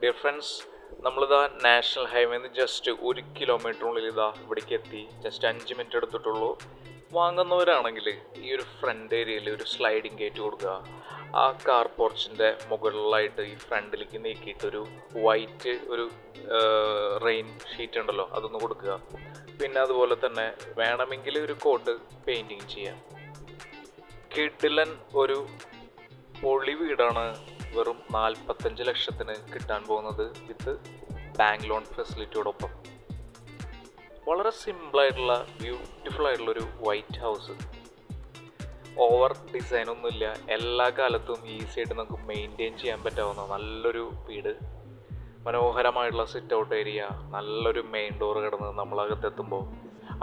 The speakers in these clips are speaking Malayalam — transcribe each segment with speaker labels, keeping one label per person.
Speaker 1: ഡിയർ ഫ്രണ്ട്സ്, നമ്മളിതാ നാഷണൽ ഹൈവേന്ന് ജസ്റ്റ് 1 കിലോമീറ്ററിനുള്ളിൽ ഇതാ ഇവിടേക്ക് എത്തി. ജസ്റ്റ് 5 മിനിറ്റ് എടുത്തിട്ടുള്ളൂ. വാങ്ങുന്നവരാണെങ്കിൽ ഈ ഒരു ഫ്രണ്ട് ഏരിയയിൽ ഒരു സ്ലൈഡിങ് ഗേറ്റ് കൊടുക്കുക. ആ കാർ പോർച്ചിൻ്റെ മുകളിലായിട്ട് ഈ ഫ്രണ്ടിലേക്ക് നീക്കിയിട്ടൊരു വൈറ്റ് ഒരു റെയിൻ ഷീറ്റ് ഉണ്ടല്ലോ, അതൊന്ന് കൊടുക്കുക. പിന്നെ അതുപോലെ തന്നെ വേണമെങ്കിൽ ഒരു കോട്ട് പെയിൻറ്റിങ് ചെയ്യാം. കിഡിലൻ ഒരു പൊളി വീടാണ് വെറും 45 ലക്ഷത്തിന് കിട്ടാൻ പോകുന്നത്, വിത്ത് ബാങ്ക് ലോൺ ഫെസിലിറ്റിയോടൊപ്പം. വളരെ സിമ്പിളായിട്ടുള്ള ബ്യൂട്ടിഫുൾ ആയിട്ടുള്ളൊരു വൈറ്റ് ഹൗസ്. ഓവർ ഡിസൈനൊന്നുമില്ല, എല്ലാ കാലത്തും ഈസി ആയിട്ട് നമുക്ക് മെയിൻറ്റെയിൻ ചെയ്യാൻ പറ്റാവുന്ന നല്ലൊരു വീട്. മനോഹരമായിട്ടുള്ള സിറ്റ് ഔട്ട് ഏരിയ, നല്ലൊരു മെയിൻ ഡോർ കിടന്ന് നമ്മളകത്തെത്തുമ്പോൾ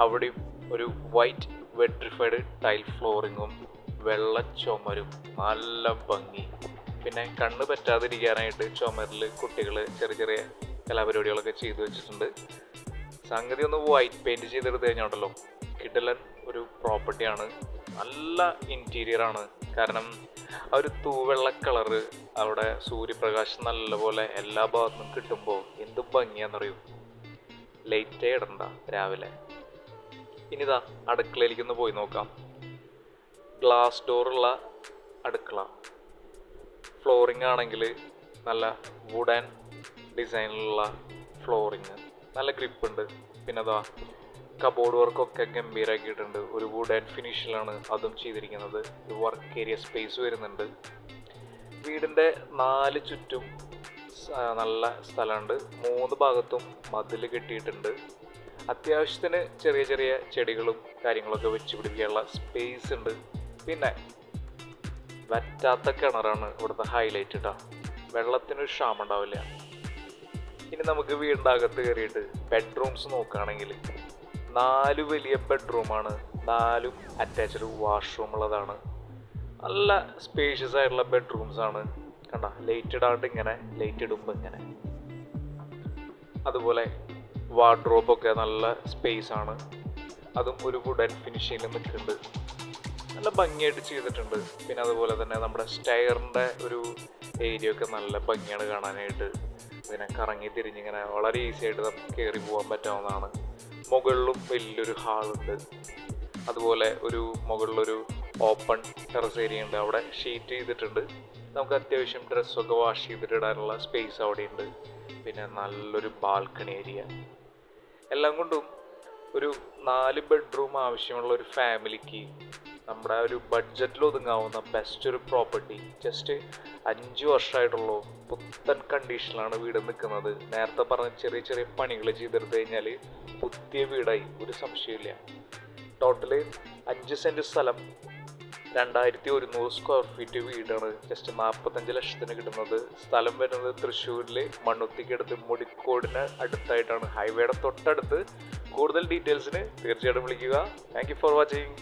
Speaker 1: അവിടെ ഒരു വൈറ്റ് വെട്രിഫൈഡ് ടൈൽ ഫ്ലോറിങ്ങും വെള്ള ചുമരും, നല്ല ഭംഗി. പിന്നെ കണ്ണ് പറ്റാതിരിക്കാനായിട്ട് ചുമരിൽ കുട്ടികൾ ചെറിയ ചെറിയ കലാപരിപാടികളൊക്കെ ചെയ്തു വെച്ചിട്ടുണ്ട്. സംഗതി ഒന്ന് വൈറ്റ് പെയിൻറ്റ് ചെയ്തെടുത്ത് കഴിഞ്ഞാണ്ടല്ലോ കിഡിലൻ ഒരു പ്രോപ്പർട്ടിയാണ്. നല്ല ഇൻറ്റീരിയറാണ്. കാരണം ആ ഒരു തൂവെള്ള കളറ് അവിടെ സൂര്യപ്രകാശം നല്ലപോലെ എല്ലാ ഭാഗത്തുനിന്നും കിട്ടുമ്പോൾ എന്ത് ഭംഗിയാണെന്നറിയൂ. ലൈറ്റേ ഇടണ്ട രാവിലെ. ഇനിതാ അടുക്കളയിലേക്കൊന്ന് പോയി നോക്കാം. ഗ്ലാസ് ഡോറുള്ള അടുക്കള. ഫ്ലോറിംഗ് ആണെങ്കിൽ നല്ല വുഡൻ ഡിസൈനിലുള്ള ഫ്ലോറിങ്, നല്ല ഗ്രിപ്പുണ്ട്. പിന്നെ അതാ കബോർഡ് വർക്കൊക്കെ ഗംഭീരമാക്കിയിട്ടുണ്ട്. ഒരു വുഡൻ ഫിനിഷിലാണ് അതും ചെയ്തിരിക്കുന്നത്. ഒരു വർക്ക് ഏരിയ സ്പേസ് വരുന്നുണ്ട്. വീടിൻ്റെ 4 ചുറ്റും നല്ല സ്ഥലമുണ്ട്. 3 ഭാഗത്തും മതിൽ കെട്ടിയിട്ടുണ്ട്. അത്യാവശ്യത്തിന് ചെറിയ ചെറിയ ചെടികളും കാര്യങ്ങളൊക്കെ വെച്ച് പിടിക്കാനുള്ള സ്പേസ് ഉണ്ട്. പിന്നെ വറ്റാത്ത കിണറാണ് ഇവിടുത്തെ ഹൈലൈറ്റ് കേട്ടോ. വെള്ളത്തിനൊരു ക്ഷാമം ഉണ്ടാവില്ല. ഇനി നമുക്ക് വീടിൻ്റെ അകത്ത് കയറിയിട്ട് ബെഡ്റൂംസ് നോക്കുകയാണെങ്കിൽ 4 വലിയ ബെഡ്റൂമാണ്. 4ഉം അറ്റാച്ച്ഡ് വാഷ്റൂം ഉള്ളതാണ്. നല്ല സ്പേഷ്യസ് ആയിട്ടുള്ള ബെഡ്റൂംസ് ആണ്. കണ്ട, ലൈറ്റ് ഇടാണ്ട് ഇങ്ങനെ, ലൈറ്റ് ഇടുമ്പോൾ ഇങ്ങനെ. അതുപോലെ വാർഡ്രോബൊക്കെ നല്ല സ്പേസ് ആണ്. അതും ഒരു വുഡൻ ഫിനിഷിങ്ങിൽ നിൽക്കുന്നുണ്ട്. നല്ല ഭംഗിയായിട്ട് ചെയ്തിട്ടുണ്ട്. പിന്നെ അതുപോലെ തന്നെ നമ്മുടെ സ്റ്റെയറിൻ്റെ ഒരു ഏരിയ ഒക്കെ നല്ല ഭംഗിയാണ് കാണാനായിട്ട്. പിന്നെ കറങ്ങി തിരിഞ്ഞിങ്ങനെ വളരെ ഈസി ആയിട്ട് നമുക്ക് കയറി പോകാൻ പറ്റാവുന്നതാണ്. മുകളിലും വലിയൊരു ഹാളുണ്ട്. അതുപോലെ ഒരു മുകളിലൊരു ഓപ്പൺ ടെറസ് ഏരിയ ഉണ്ട്. അവിടെ ഷീറ്റ് ചെയ്തിട്ടുണ്ട്. നമുക്ക് അത്യാവശ്യം ഡ്രസ്സൊക്കെ വാഷ് ചെയ്തിട്ട് ഇടാനുള്ള സ്പേസ് അവിടെയുണ്ട്. പിന്നെ നല്ലൊരു ബാൽക്കണി ഏരിയ. എല്ലാം കൊണ്ടും ഒരു 4 ബെഡ്റൂം ആവശ്യമുള്ള ഒരു ഫാമിലിക്ക് നമ്മുടെ ഒരു ബഡ്ജറ്റിൽ ഒതുങ്ങാവുന്ന ബെസ്റ്റ് ഒരു പ്രോപ്പർട്ടി. ജസ്റ്റ് 5 വർഷമായിട്ടുള്ളൂ. പുത്തൻ കണ്ടീഷനിലാണ് വീട് നിൽക്കുന്നത്. നേരത്തെ പറഞ്ഞ ചെറിയ ചെറിയ പണികൾ ചെയ്തെടുത്ത് കഴിഞ്ഞാൽ പുതിയ വീടായി, ഒരു സംശയമില്ല. ടോട്ടല് 5 സെൻറ്റ് സ്ഥലം, 2100 സ്ക്വയർ ഫീറ്റ് വീടാണ്. ജസ്റ്റ് 45 ലക്ഷത്തിന് കിട്ടുന്നത്. സ്ഥലം വരുന്നത് തൃശ്ശൂരിൽ മണ്ണുത്തിക്കടുത്ത് മുടിക്കോടിന് അടുത്തായിട്ടാണ്, ഹൈവേയുടെ തൊട്ടടുത്ത്. കൂടുതൽ ഡീറ്റെയിൽസിന് തീർച്ചയായിട്ടും വിളിക്കുക. Thank you for watching.